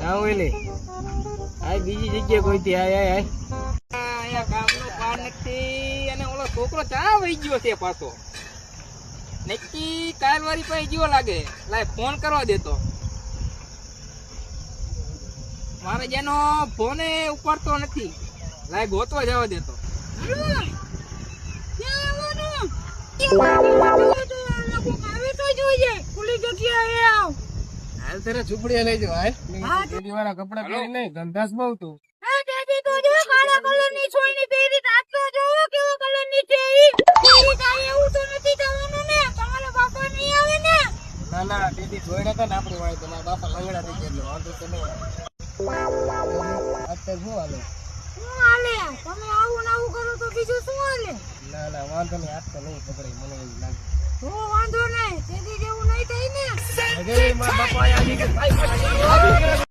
આવેલી આ બીજી જગ્યાએ કોઈથી આય અહીંયા કામનો પાર નથી અને ઓલો છોકરો ચા વહી ગયો છે પાછો નક્કી કારવારી પાસે ગયો લાગે લાય ફોન કરવા દેતો મારે જેનો ફોને ઉપાડતો નથી લાય ગોતવા જવા દેતો હાલ તારે ઝૂંપડી લઈ જાવ હાલ પેલી વાળા કપડા પહેરી નહીં ગંધાસ બહુ તું ના ના દીદી જોઈ રહ્યા હતા ને આપડી વાળી તો મારા બાપા લંગડા થઈ ગયા વાંધો તો નહીં અત્યારે શું હાલે તમે આવું આવું કરો તો બીજું શું હાલે? ના ના વાંધો નહીં આજ તો નહીં પકડી મને એવું લાગે વાંધો નહીં તેથી જેવું નહીં થાય ને મારા બાપા